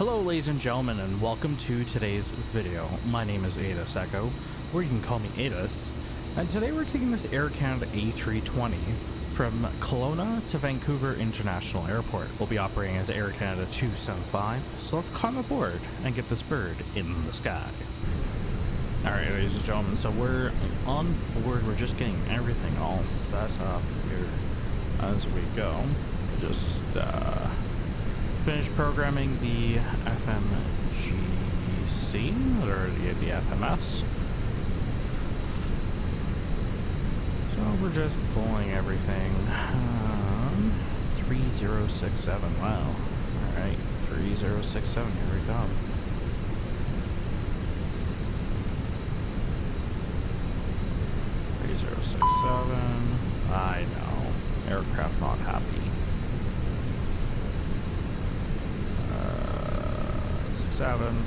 Hello ladies and gentlemen, and welcome to today's video. My name is Adis Echo, or you can call me Adis, and today we're taking this Air Canada A320 from Kelowna to Vancouver International Airport. We'll be operating as Air Canada 275, so let's climb aboard and get this bird in the sky. Alright ladies and gentlemen, so we're on board, we're just getting everything all set up here as we go. Just finished programming the FMGC, or the FMS. So we're just pulling everything. 3067, wow. Alright, 3067, here we go. I know. Aircraft not happy. 67.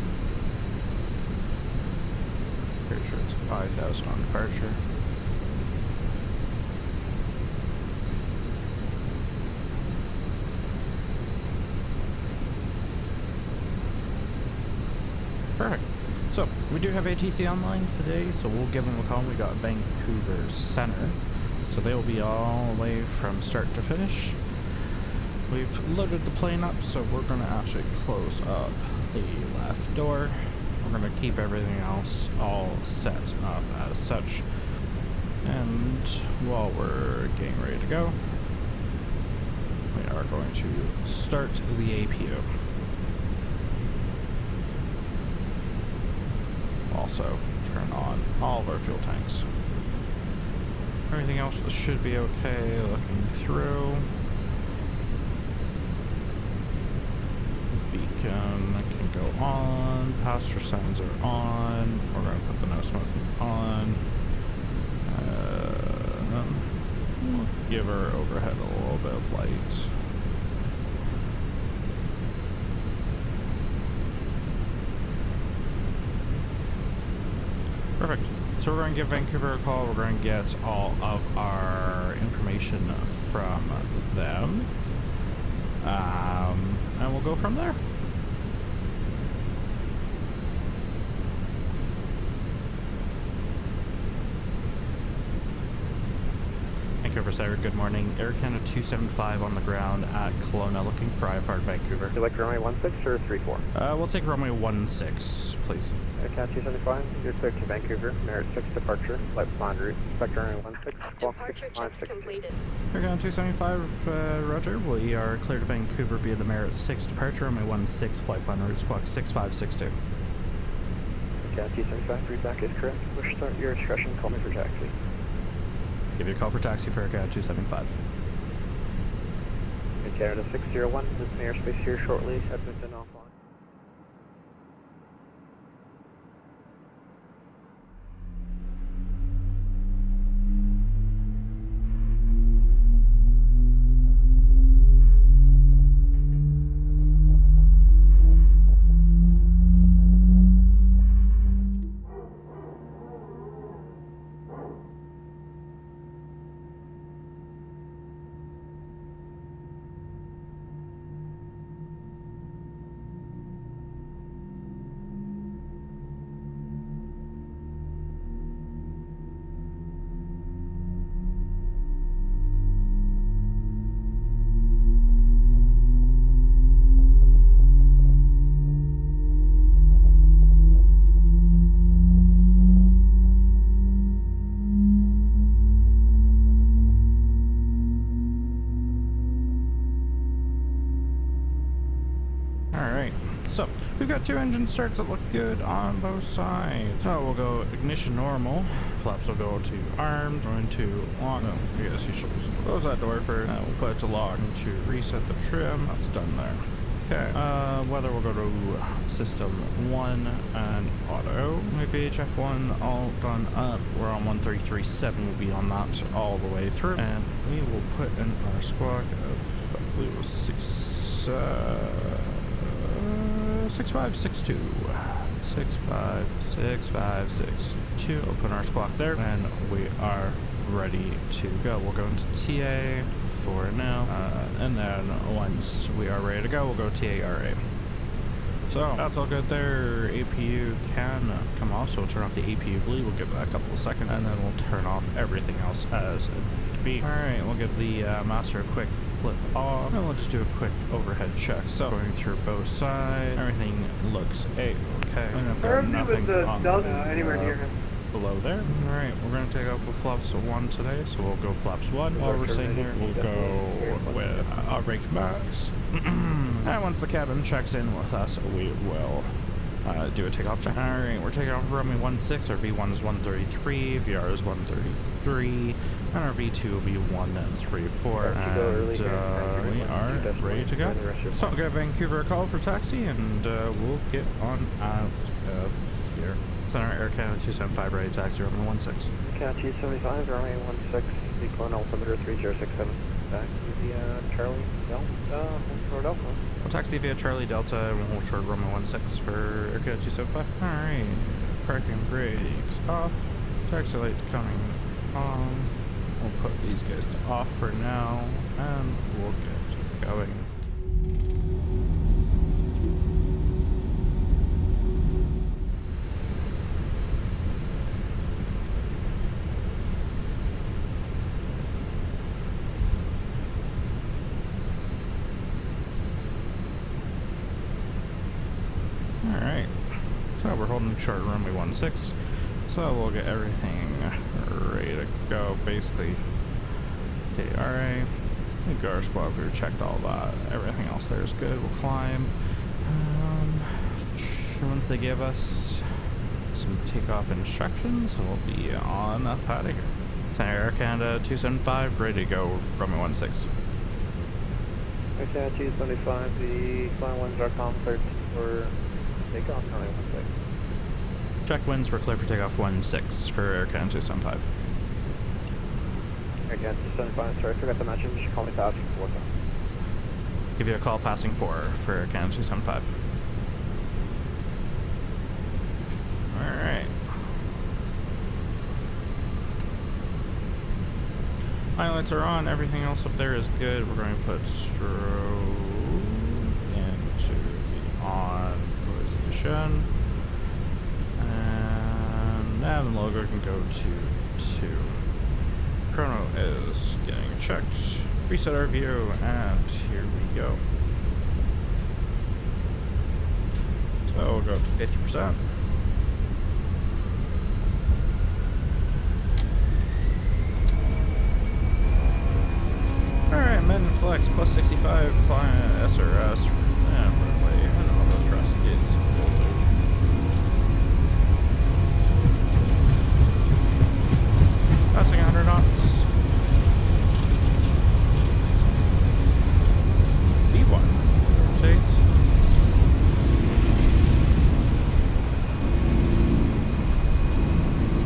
Pretty sure it's 5,000 on departure. Perfect. So, we do have ATC online today, so we'll give them a call. We got Vancouver Center, so they will be all the way from start to finish. We've loaded the plane up, so we're going to actually close up the left door. We're going to keep everything else all set up as such. And while we're getting ready to go, we are going to start the APU. Also turn on all of our fuel tanks. Everything else should be okay. Looking through, beacon can go on, passenger signs are on. We're going to put the no smoking on. We'll give our overhead a little bit of light. Perfect. So we're going to give Vancouver a call. We're going to get all of our information from them. And we'll go from there. Vancouver Center, good morning. Air Canada 275 on the ground at Kelowna, looking for IFR Vancouver. Would you like runway 16 or 34? We'll take runway 16, please. Air Canada 275, you're clear to Vancouver, Merit 6 departure, flight plan route, expect runway 16, departure checks completed. Air Canada 275, roger. We are clear to Vancouver via the Merit 6 departure, runway 16, flight plan route, squawk 6562. Air Canada 275, feedback is correct. Wish to start your discretion, call me for taxi. Give you a call for taxi for Air Canada 275. Air Canada 601, this airspace here shortly, Edmonton offline. So, we've got two engine starts that look good on both sides. So we'll go ignition normal, flaps will go to armed, going to lock. No, I guess you should close that door first. We'll put it to lock to reset the trim. That's done there. Okay, weather will go to system 1 and auto. VHF1 all done up. We're on 1337, we'll be on that all the way through. And we will put in our squawk of, I believe it was 6562. 6562. Open our squawk there, and we are ready to go. We'll go into TA for now, and then once we are ready to go, we'll go TARA. So that's all good there. APU can come off, so we'll turn off the APU bleed. We'll give that a couple of seconds, and then we'll turn off everything else as it needs to be. Alright, we'll give the master a quick flip off, and we'll just do a quick overhead check. So going through both sides, everything looks okay. And I've got nothing on anywhere near him. Below there. Alright, we're going to take off with flaps 1 today, so we'll go flaps 1. While we're sitting here, we'll go with our brake max. And once the cabin checks in with us, we will do a takeoff check. Alright, we're taking off runway 16, our V1 is 133, VR is 133, and our V2 will be 134, and we are ready to go. So I'll give Vancouver a call for taxi, and we'll get on out of here. Center Air Canada 275, ready to taxi runway 16. Canada 275, runway 16, decline altimeter 3067. Back to the Charlie Delta, short Alpha. We'll taxi via Charlie Delta and we'll short runway 16 for Air Canada 275. Alright, parking brakes off, taxi light coming on. We'll put these guys to off for now, and we'll get going. Alright, so we're holding short runway 16, so we'll get everything ready to go. Basically, KRA, the guard squad, we checked all that. Everything else there is good. We'll climb. Once they give us some takeoff instructions, we'll be on up out of here. Center Air Canada 275, ready to go, runway 16. Air Canada 275, the flying1.com cleared for takeoff, runway 16. Check winds, we're clear for takeoff 16 for Air Canada 275. Air Canada 275, sorry, I forgot to mention, you should call me passing 4. Give you a call passing 4 for Air Canada 275. Alright. My lights are on, everything else up there is good. We're going to put strobe into the on position. And nav and logo can go to 2. Chrono is getting checked. Reset our view, and here we go. So we'll go up to 50%. Alright, men flex plus 65, client SRS, and runway, and all those thrust gates. Passing 100 knots. V1. Rotates.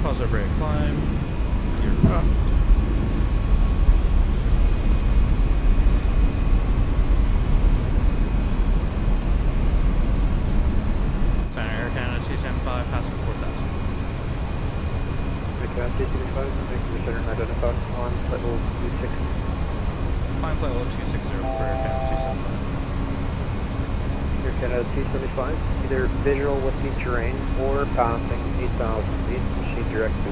Pause our brake, climb. Gear up. Center Air Canada 275, passing 4,000. Air Canada 275, making the center identified on flight level 260. Climb flight level 260 for Air Canada 275. Air Canada 275, either visual with the terrain or passing 8,000 feet, machine direct to.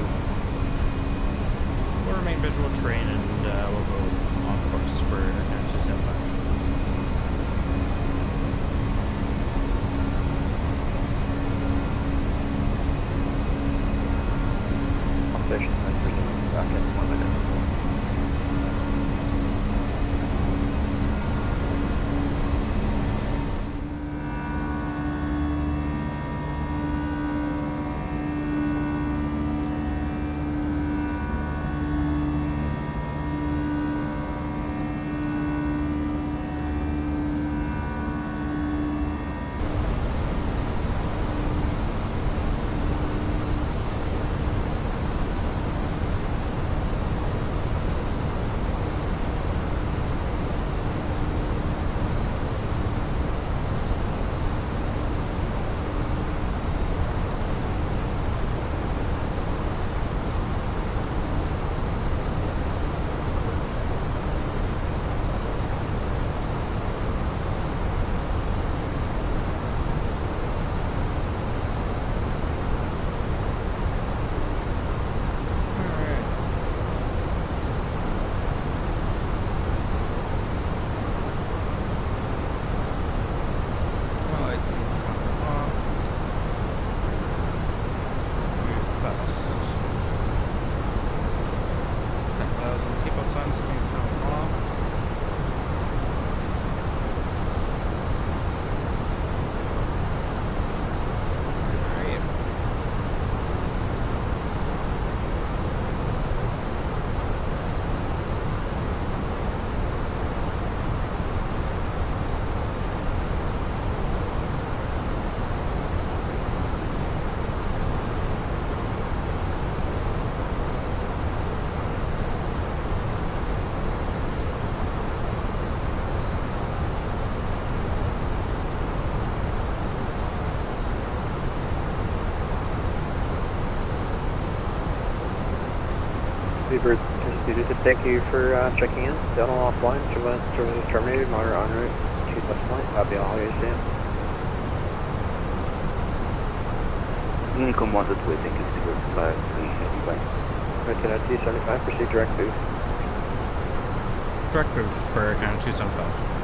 We'll remain visual terrain, and we'll go on course for Air Canada 275. Station 9%, back in 1 minute. We've passed 10,000 seatbelt signs can come off. Alright. Beaver, thank you for checking in. Down offline, service is terminated, monitor en route, 2 plus point, copy all ATC. Income 1 to 2, thank you, 025, 375. Lieutenant T75, proceed direct boost. Direct booth for County 275.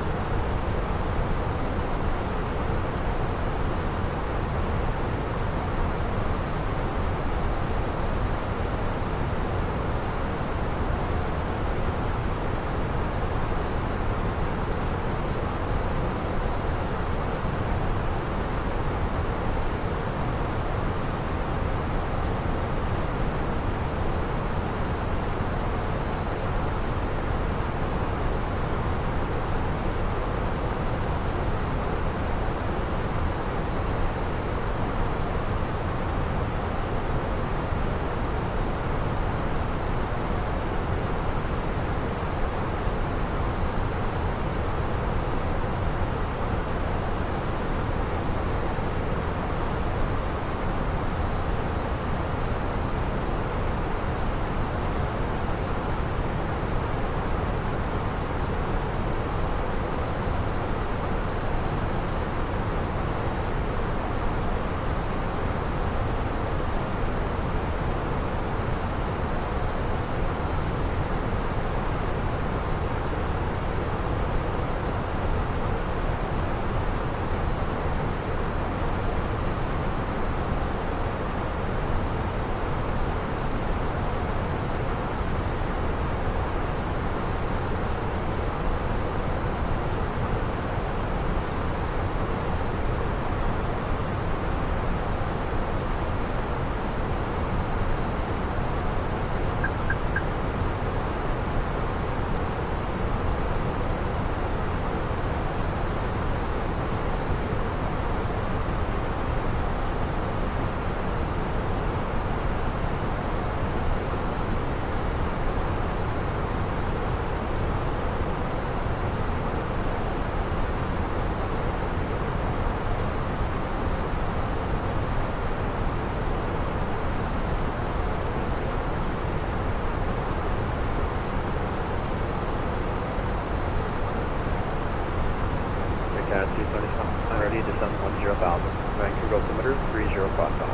Vancouver altimeter 3055.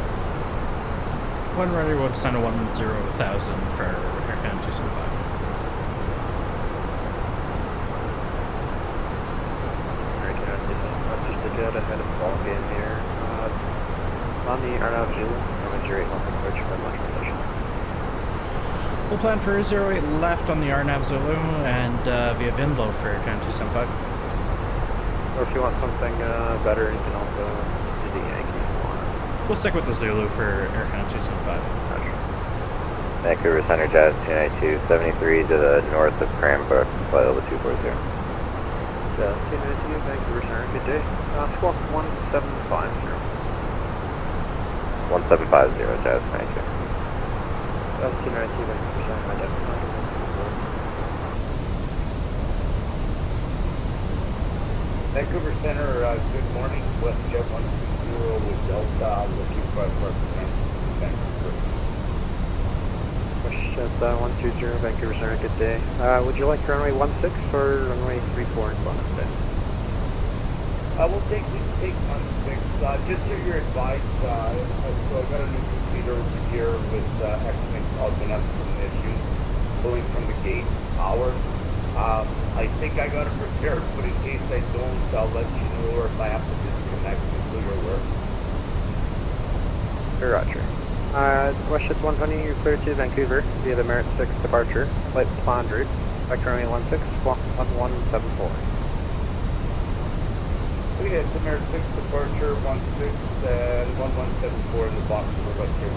When ready, we'll send a 10,000 for Air Canada 275. Alright, just to get ahead of the ball game here. On the Arnav Zulu, coming 08 left approach for much position. We'll plan for 08 left on the Arnav Zulu and via Vinlow for Air Canada 275. Or if you want something better, you can also do the Yankee. We'll stick with the Zulu for Air Canada 275. Vancouver Center Jazz 292, 73 to the north of Cranbrook, flight level 240. Jazz 292, Vancouver Center, good day. Squawk 1750. 1750, Jazz 92. Jazz 292, Vancouver Center, identified. Vancouver Center, good morning. WestJet 120 with Delta, looking for Vancouver. WestJet 120, Vancouver Center, good day. Would you like runway 16 or runway 34 in front of it? We'll take 16. Just so you're advised, so I've got a new computer over here with X-Wing causing us some issues pulling from the gate power. I think I got it prepared, but in case I don't, I'll let you know, or if I have to disconnect it. you're aware. Roger. WestJet 120, you're cleared to Vancouver via the Merit 6 departure. Flight planned route, vector runway 16, squawk 1174. Okay, it's the Merit 6 departure, 16 and 1174 in the box for right here,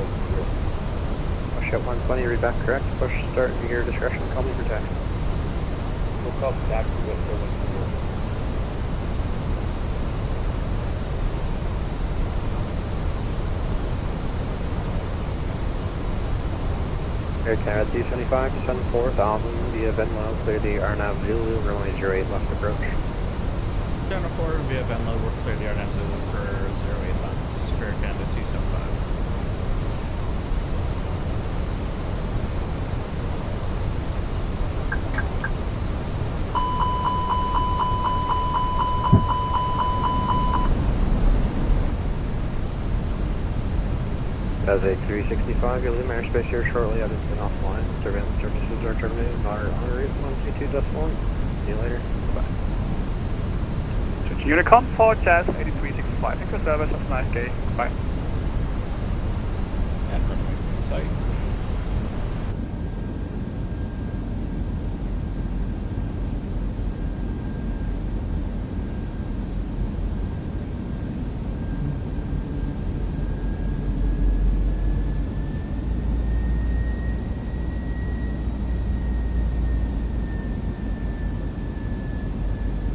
WestJet 120, read back correct. Push start at your discretion. Call me for taxi. We'll call taxi with the 1 Air Canada 275, descend 4000 via Venlo, clear the Arnav Zulu, runway 08 left approach. Down to 4 via Venlo, we're clear the Arnav Zulu for 08 left, Air Canada 275. As a 365, you'll leave airspace here shortly. I've been offline. Surveillance services are terminated. Moderate on route 122.1. See you later. Bye. Unicom for Jazz 8365. Thank you for service. Have a nice day. Bye. And runways in sight.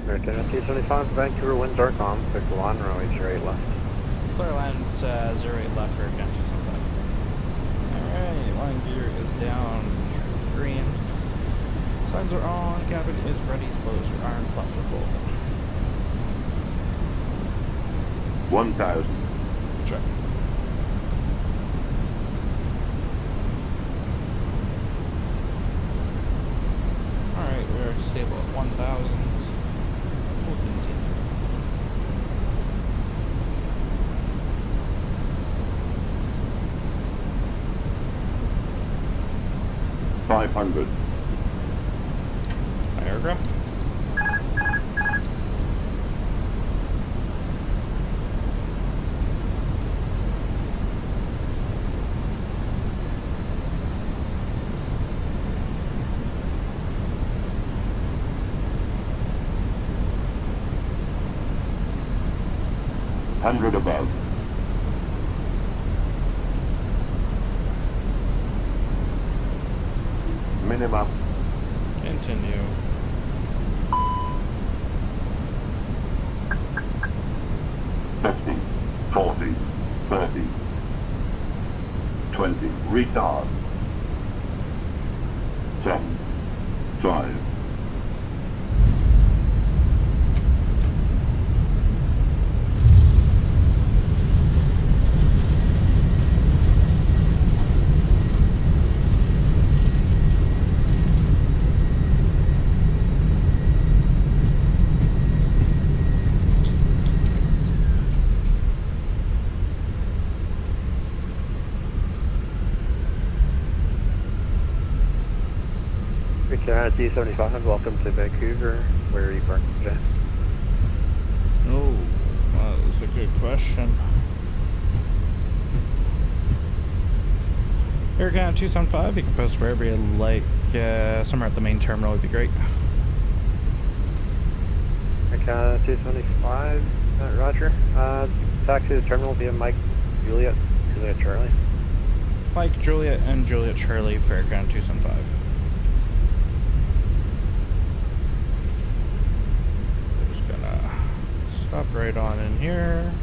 Air Canada 275, Vancouver winds are calm. Pick the line, runway 08 left. Clear line 08 left, Air Canada 275. Alright, line gear is down, green. Signs are on, cabin is ready, expose your iron flaps are full. 1000. Check. Alright, we're stable at 1000. We'll continue. 500. Aircraft. Hundred above. Minimum. Continue. Fifty, 40, 30, 20. Retard. 7, 5. Canada 275, welcome to Vancouver. Where are you parking today? Oh, that's a good question. Air Canada 275, you can post wherever you like. Somewhere at the main terminal would be great. Air Canada 275, roger. Taxi to the terminal via Mike, Juliet Charlie. Mike, Juliet, and Juliet Charlie for Air Canada 275. Just gonna stop right on in here.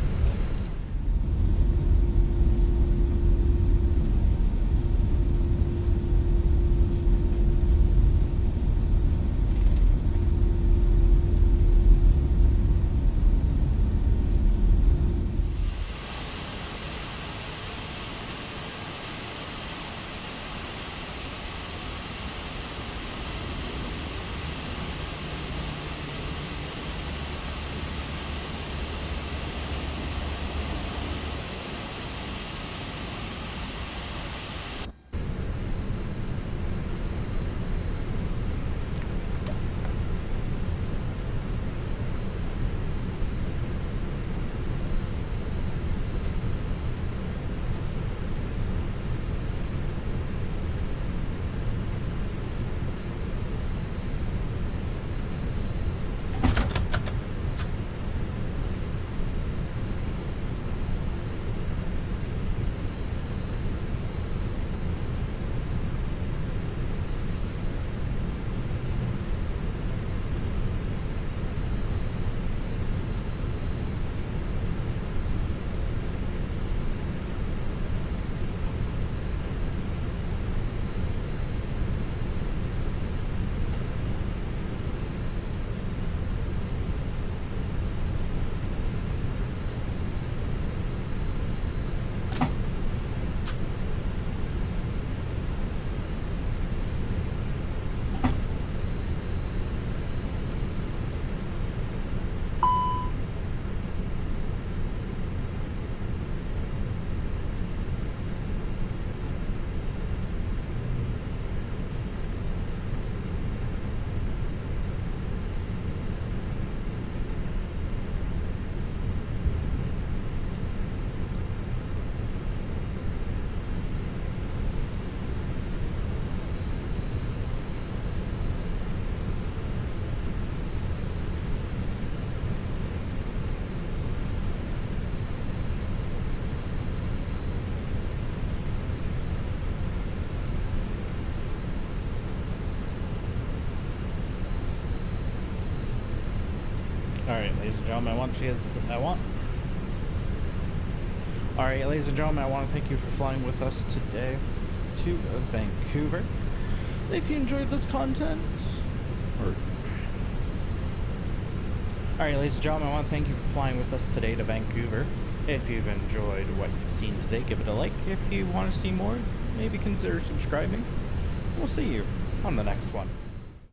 ladies and gentlemen, Alright, ladies and gentlemen, I want to thank you for flying with us today to Vancouver. If you enjoyed this content, Alright, ladies and gentlemen, I want to thank you for flying with us today to Vancouver. If you've enjoyed what you've seen today, give it a like. If you want to see more, maybe consider subscribing. We'll see you on the next one.